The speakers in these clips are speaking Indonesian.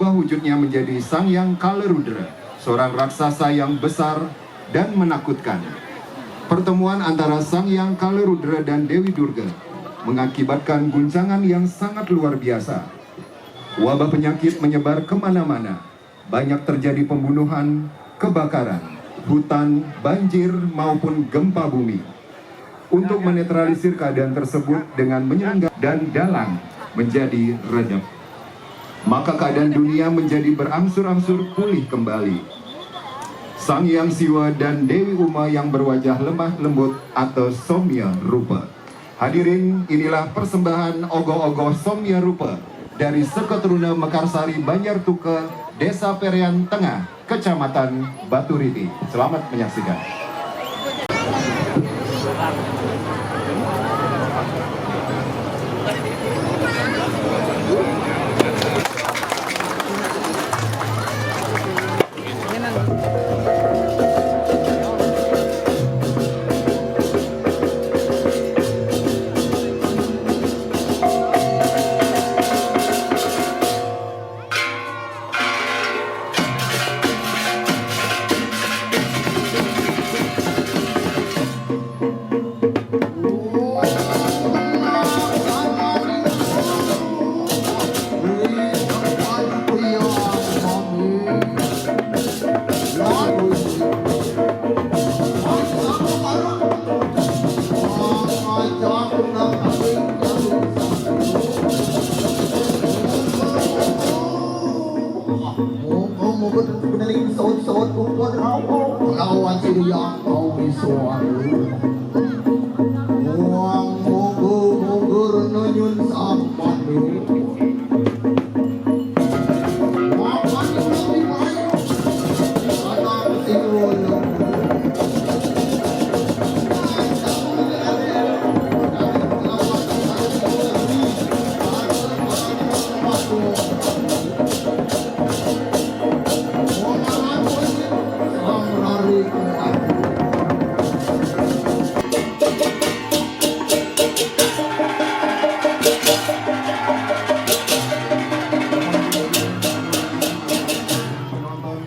berubah wujudnya menjadi Sang Hyang Kalerudra, seorang raksasa yang besar dan menakutkan. Pertemuan antara Sang Hyang Kalerudra dan Dewi Durga mengakibatkan guncangan yang sangat luar biasa. Wabah penyakit menyebar kemana-mana, banyak terjadi pembunuhan, kebakaran, hutan, banjir, maupun gempa bumi. Untuk menetralisir keadaan tersebut dengan menyelenggarakan dan dalang menjadi redep, maka keadaan dunia menjadi berangsur-angsur pulih kembali. Sang Hyang Siwa dan Dewi Uma yang berwajah lemah lembut atau Somya Rupa. Hadirin, inilah persembahan ogoh-ogoh Somya Rupa dari Seketruna Mekarsari Banjar Tuke, Desa Perian Tengah, Kecamatan Baturiti. Selamat menyaksikan.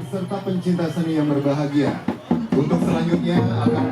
Serta pencinta seni yang berbahagia, untuk selanjutnya akan